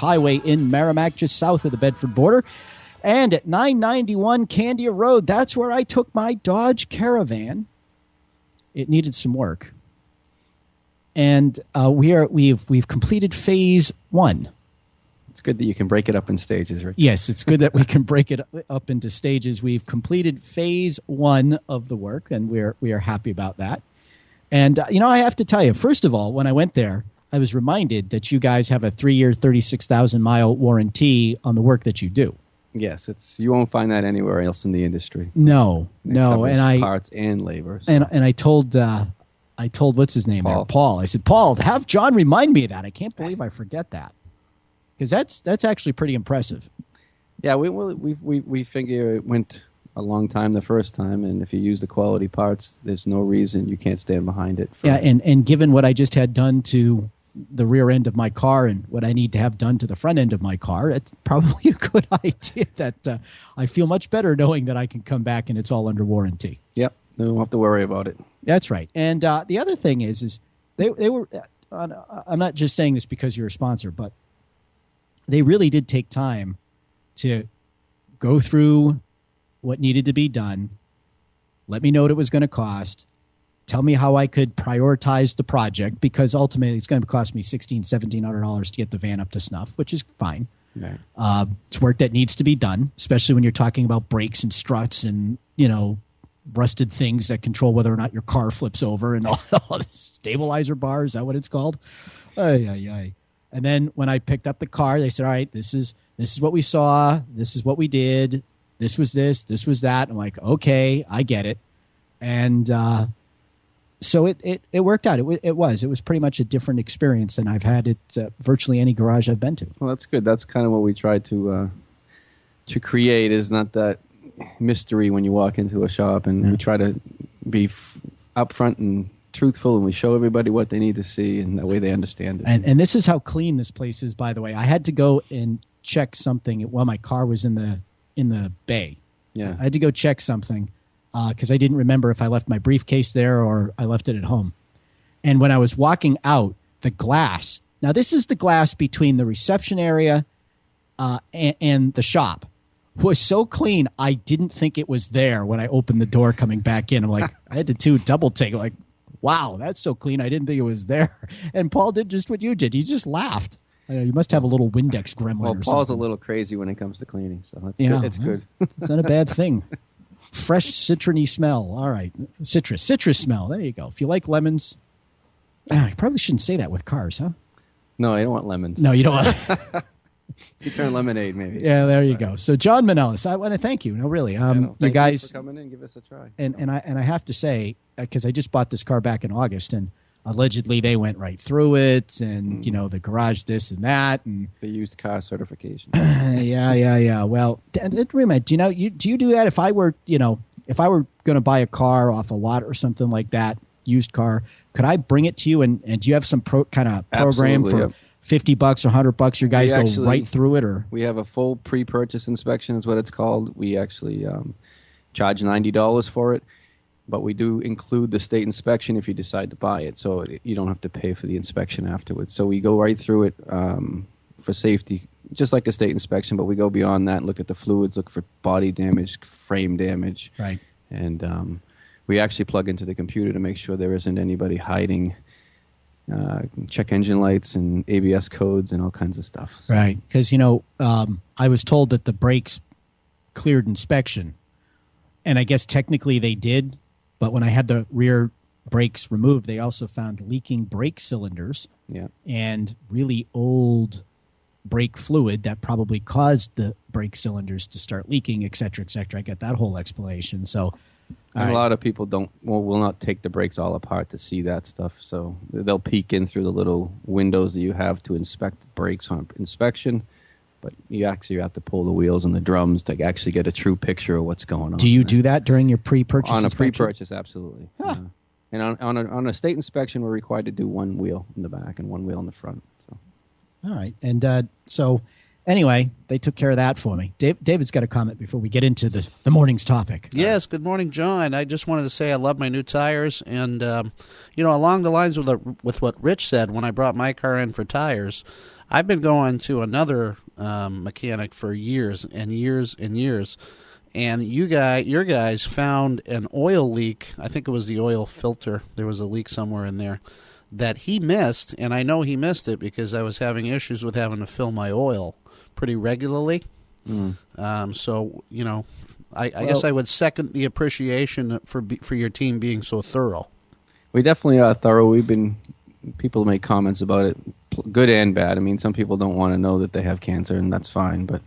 Highway in Merrimack, just south of the Bedford border. And at 991 Candia Road, that's where I took my Dodge Caravan. It needed some work. And we've completed phase 1. It's good that you can break it up in stages, right? Yes, it's good that we can break it up into stages. We've completed phase 1 of the work, and we are happy about that. And, I have to tell you, first of all, when I went there, I was reminded that you guys have a 3-year, 36,000-mile warranty on the work that you do. Yes, you won't find that anywhere else in the industry. No, and parts and labor. So. And I told what's his name there, Paul. I said, Paul, have John remind me of that. I can't believe I forget that, because that's actually pretty impressive. Yeah, we figure it went a long time the first time, and if you use the quality parts, there's no reason you can't stand behind it. And given what I just had done to the rear end of my car and what I need to have done to the front end of my car, it's probably a good idea that I feel much better knowing that I can come back and it's all under warranty. Yep, you don't have to worry about it. That's right. And the other thing is they were. I'm not just saying this because you're a sponsor, but they really did take time to go through what needed to be done, let me know what it was going to cost, tell me how I could prioritize the project, because ultimately it's going to cost me $1,600, $1,700 to get the van up to snuff, which is fine. Right. It's work that needs to be done, especially when you're talking about brakes and struts and, rusted things that control whether or not your car flips over and all the stabilizer bars. Is that what it's called? And then when I picked up the car, they said, all right, this is what we saw. This is what we did. This was that. I'm like, okay, I get it. And so it worked out. It was pretty much a different experience than I've had at virtually any garage I've been to. Well, that's good. That's kind of what we try to create, is not that mystery when you walk into a shop, and we try to be upfront and truthful, and we show everybody what they need to see, and that way they understand it. And this is how clean this place is, by the way. I had to go and check something while my car was in the bay. Yeah, I had to go check something because I didn't remember if I left my briefcase there or I left it at home. And when I was walking out, the glass. Now this is the glass between the reception area and the shop. Was so clean, I didn't think it was there when I opened the door coming back in. I'm like, I had to double take. Like, wow, that's so clean. I didn't think it was there. And Paul did just what you did. He just laughed. You must have a little Windex gremlin. Well, or Paul's something. a little crazy when it comes to cleaning, so that's good. It's good. It's not a bad thing. Fresh citrusy smell. All right, citrus smell. There you go. If you like lemons, I probably shouldn't say that with cars, huh? No, I don't want lemons. No, you don't want. You turn lemonade, maybe. Yeah, there you go. So, John Manellis, I want to thank you. No, really, you guys for coming in, give us a try. And I have to say, because I just bought this car back in August, and allegedly they went right through it, and the garage this and that, and the used car certification. yeah. Well, remember, do you do that? If I were going to buy a car off a lot or something like that, used car, could I bring it to you? And do you have some kind of program for? Yep. $50 or $100, your guys go right through it, or we have a full pre-purchase inspection, is what it's called. We actually charge $90 for it, but we do include the state inspection if you decide to buy it, so you don't have to pay for the inspection afterwards. So we go right through it for safety, just like a state inspection, but we go beyond that and look at the fluids, look for body damage, frame damage, right? And we actually plug into the computer to make sure there isn't anybody hiding. Check engine lights and ABS codes and all kinds of stuff. So. Right, because I was told that the brakes cleared inspection, and I guess technically they did, but when I had the rear brakes removed, they also found leaking brake cylinders and really old brake fluid that probably caused the brake cylinders to start leaking, et cetera, et cetera. I get that whole explanation. So. And a lot of people will not take the brakes all apart to see that stuff. So they'll peek in through the little windows that you have to inspect the brakes on inspection. But you actually have to pull the wheels and the drums to actually get a true picture of what's going on. Do you do that during your pre-purchase inspection? On a pre-purchase, absolutely. Huh. And on a state inspection, we're required to do one wheel in the back and one wheel in the front. So. All right. And so... Anyway, they took care of that for me. David's got a comment before we get into the morning's topic. Yes, good morning, John. I just wanted to say I love my new tires. And, along the lines with what Rich said, when I brought my car in for tires, I've been going to another mechanic for years and years and years, and your guys found an oil leak. I think it was the oil filter. There was a leak somewhere in there that he missed, and I know he missed it because I was having issues with having to fill my oil pretty regularly. So, I guess I would second the appreciation for your team being so thorough. We definitely are thorough. People make comments about it, good and bad. I mean, some people don't want to know that they have cancer, and that's fine. But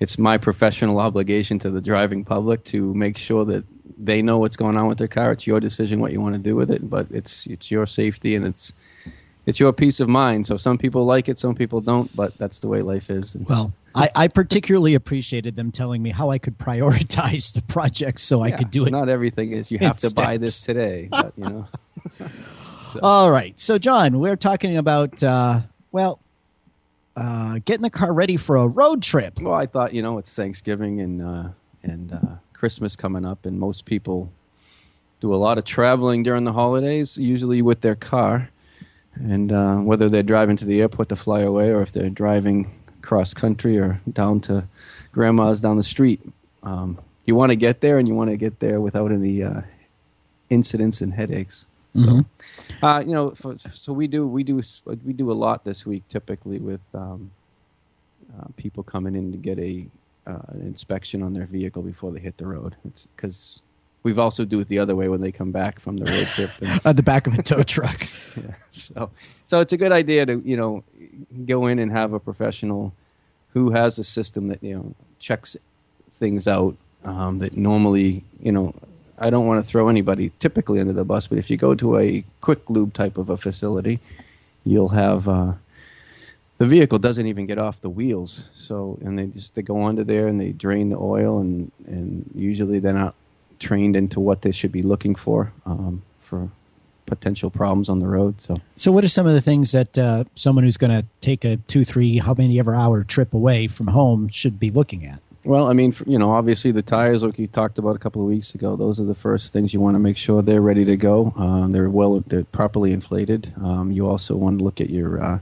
it's my professional obligation to the driving public to make sure that they know what's going on with their car. It's your decision what you want to do with it, but it's your safety and it's your peace of mind. So some people like it, some people don't, but that's the way life is. Well, I particularly appreciated them telling me how I could prioritize the project so I could do it. Not everything is you have to buy this today, but So. All right. So, John, we're talking about, getting the car ready for a road trip. Well, I thought, it's Thanksgiving and Christmas coming up, and most people do a lot of traveling during the holidays, usually with their car. And whether they're driving to the airport to fly away or if they're driving cross country or down to grandma's down the street, you want to get there, and you want to get there without any incidents and headaches. So, so we do a lot this week, typically with people coming in to get an inspection on their vehicle before they hit the road. It's because we've also do it the other way when they come back from the road trip. At the back of a tow truck. Yeah. So it's a good idea to go in and have a professional who has a system that checks things out that normally I don't want to throw anybody typically under the bus, but if you go to a quick lube type of a facility, you'll have the vehicle doesn't even get off the wheels. So, and they go under there and they drain the oil, and usually they're not trained into what they should be looking for potential problems on the road. So what are some of the things that someone who's going to take a 2-3 how many ever hour trip away from home should be looking at? Well, I mean, obviously the tires, like you talked about a couple of weeks ago, those are the first things you want to make sure they're ready to go. They're properly inflated. You also want to look at your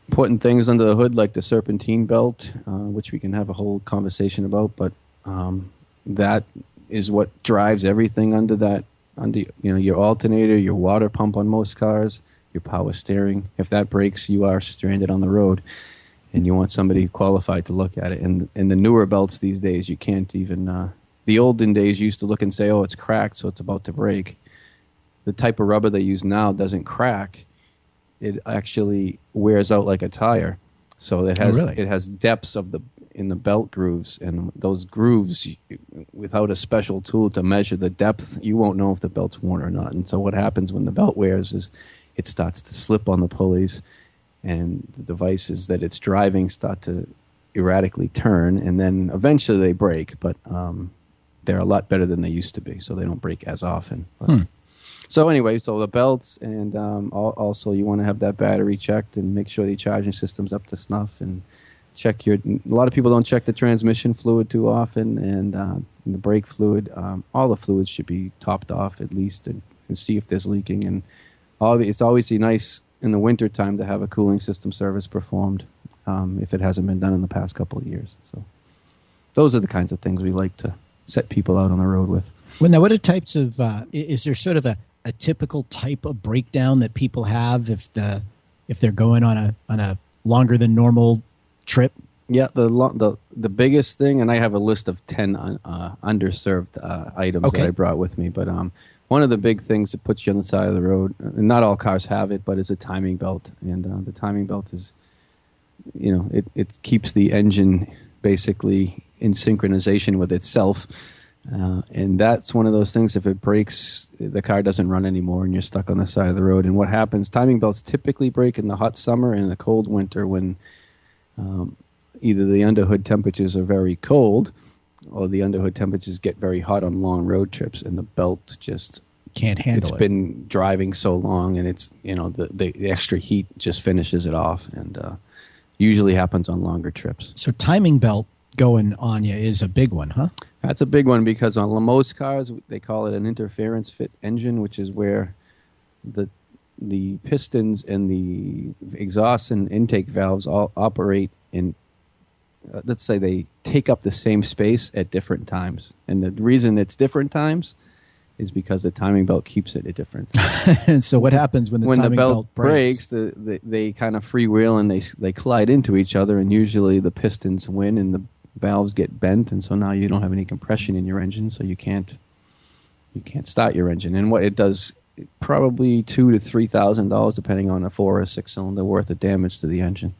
important things under the hood, like the serpentine belt, which we can have a whole conversation about. But that is what drives everything under your alternator, your water pump on most cars, your power steering. If that breaks, you are stranded on the road. And you want somebody qualified to look at it. And the newer belts these days, you can't even... the olden days used to look and say, oh, it's cracked, so it's about to break. The type of rubber they use now doesn't crack. It actually wears out like a tire. So it has depths in the belt grooves. And those grooves, without a special tool to measure the depth, you won't know if the belt's worn or not. And so what happens when the belt wears is it starts to slip on the pulleys, and the devices that it's driving start to erratically turn, and then eventually they break, but they're a lot better than they used to be, so they don't break as often. So anyway, so the belts, and also you want to have that battery checked and make sure the charging system's up to snuff, and check a lot of people don't check the transmission fluid too often, and the brake fluid. All the fluids should be topped off at least, and see if there's leaking. And it's obviously nice in the winter time to have a cooling system service performed if it hasn't been done in the past couple of years. So those are the kinds of things we like to set people out on the road with. Well, now, what are types of is there sort of a typical type of breakdown that people have if they're going on a longer than normal trip? Yeah, the biggest thing, and I have a list of 10 underserved items that I brought with me, but one of the big things that puts you on the side of the road, and not all cars have it, but it's a timing belt. And the timing belt is, it keeps the engine basically in synchronization with itself. And that's one of those things, if it breaks, the car doesn't run anymore and you're stuck on the side of the road. And what happens, timing belts typically break in the hot summer and the cold winter when either the underhood temperatures are very cold or the underhood temperatures get very hot on long road trips, and the belt just can't handle it. It's been driving so long, and it's the extra heat just finishes it off, and usually happens on longer trips. So timing belt going on you is a big one, huh? That's a big one because on most cars they call it an interference fit engine, which is where the pistons and the exhaust and intake valves all operate in, let's say they take up the same space at different times. And the reason it's different times is because the timing belt keeps it at different times. And so what happens when the timing belt breaks? They kind of freewheel and they collide into each other, and usually the pistons win and the valves get bent, and so now you don't have any compression in your engine, so you can't start your engine. And what it does, probably $2,000 to $3,000, depending on a 4 or 6 cylinder, worth of damage to the engine.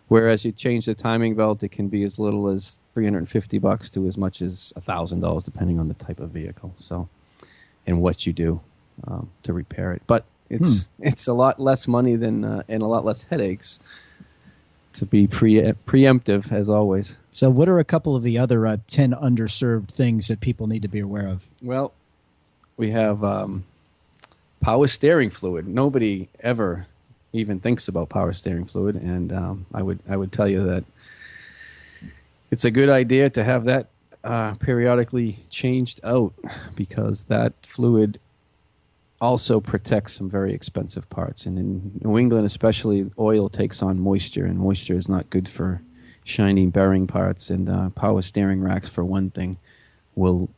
Whereas you change the timing belt, it can be as little as $350 to as much as $1,000, depending on the type of vehicle. So, and what you do to repair it. But it's a lot less money than and a lot less headaches to be preemptive, as always. So what are a couple of the other 10 underserved things that people need to be aware of? Well, we have power steering fluid. Nobody ever even thinks about power steering fluid, and I would tell you that it's a good idea to have that periodically changed out, because that fluid also protects some very expensive parts. And in New England especially, oil takes on moisture, and moisture is not good for shiny bearing parts. And power steering racks, for one thing, it'll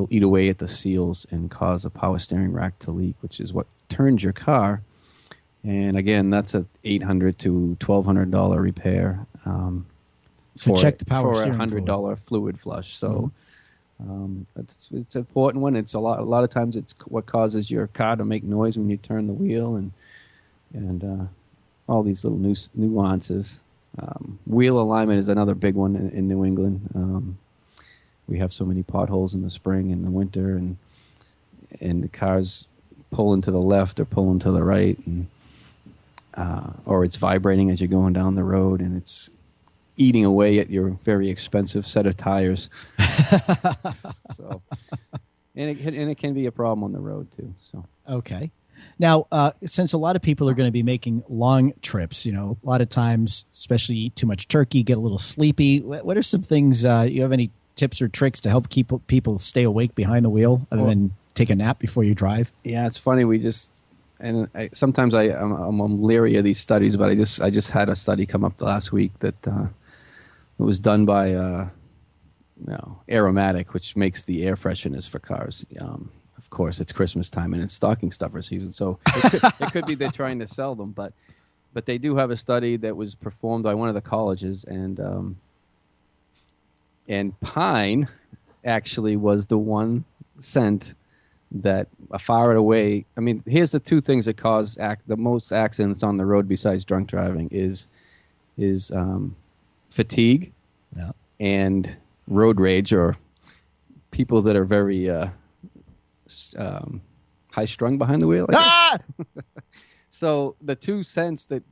eat away at the seals and cause a power steering rack to leak, which is what turns your car. And again, that's a $800 to $1,200 repair. So check the power for steering a $100 fluid flush. So it's an important one. It's a lot of times it's what causes your car to make noise when you turn the wheel, and all these little nuances. Wheel alignment is another big one in New England. We have so many potholes in the spring and the winter, and the cars pulling to the left or pulling to the right, and or it's vibrating as you're going down the road, and it's eating away at your very expensive set of tires. So, and it can be a problem on the road too. So okay. Now, since a lot of people are going to be making long trips, a lot of times, especially eat too much turkey, get a little sleepy. What are some things, you have any tips or tricks to help keep people stay awake behind the wheel other than take a nap before you drive? Yeah, it's funny. Sometimes I'm leery of these studies, but I just had a study come up last week that it was done by Aromatic, which makes the air fresheners for cars. Of course, it's Christmas time and it's stocking stuffer season, so it could be they're trying to sell them, but they do have a study that was performed by one of the colleges, and pine actually was the one scent that far and away. I mean, here's the two things that cause the most accidents on the road besides drunk driving is fatigue and road rage, or people that are very high-strung behind the wheel. So the two scents that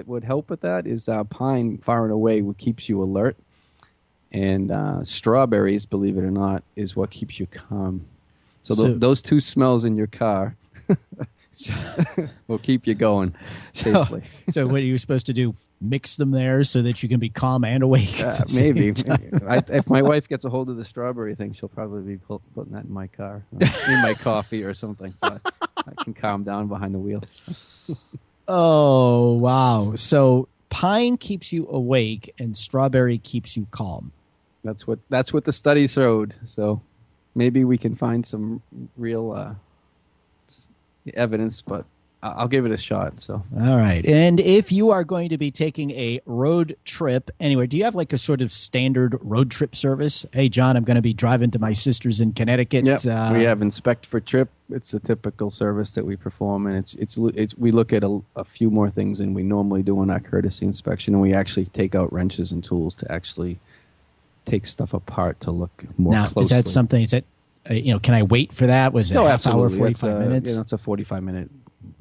would help with that is pine, far and away, what keeps you alert, and strawberries, believe it or not, is what keeps you calm. So those two smells in your car will keep you going safely. So what are you supposed to do? Mix them there so that you can be calm and awake? Maybe. If my wife gets a hold of the strawberry thing, she'll probably be putting that in my car, in my coffee or something. So I can calm down behind the wheel. Oh, wow. So pine keeps you awake and strawberry keeps you calm. That's what the study showed. So maybe we can find some real evidence, but I'll give it a shot. So, all right. And if you are going to be taking a road trip anywhere, do you have like a sort of standard road trip service? Hey, John, I'm going to be driving to my sister's in Connecticut. Yep. We have Inspect for Trip. It's a typical service that we perform, and it's we look at a few more things than we normally do on our courtesy inspection, and we actually take out wrenches and tools to actually take stuff apart to look more closely. Is that something? Is that can I wait for that? Was it a half hour, 45 minutes? It's a 45-minute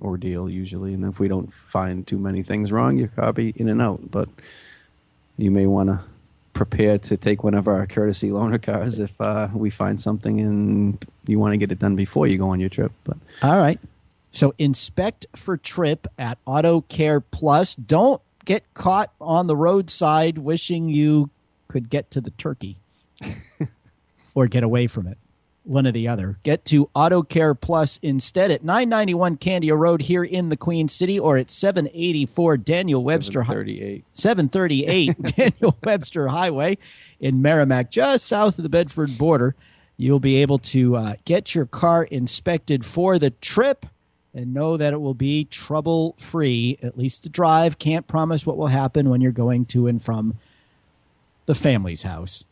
ordeal usually, and if we don't find too many things wrong, your car be in and out. But you may want to prepare to take one of our courtesy loaner cars if we find something and you want to get it done before you go on your trip. But all right, so Inspect for Trip at Auto Care Plus. Don't get caught on the roadside wishing you could get to the turkey or get away from it. one or the other. Get to Auto Care Plus instead at 991 Candia Road here in the Queen City, or at 784 Daniel Webster 738 Daniel Webster Highway in Merrimack, just south of the Bedford border. You'll be able to get your car inspected for the trip and know that it will be trouble-free, at least to drive. Can't promise what will happen when you're going to and from the family's house.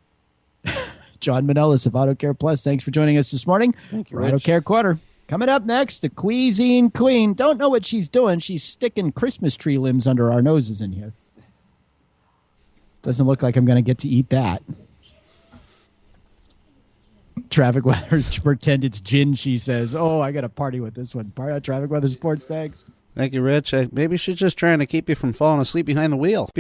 John Manellis of Auto Care Plus, thanks for joining us this morning. Thank you, Auto Rich. Care Corner. Coming up next, the Cuisine Queen. Don't know what she's doing. She's sticking Christmas tree limbs under our noses in here. Doesn't look like I'm going to get to eat that. Traffic weather, pretend it's gin, she says. Oh, I got to party with this one. Traffic weather sports next. Thank you, Rich. Maybe she's just trying to keep you from falling asleep behind the wheel.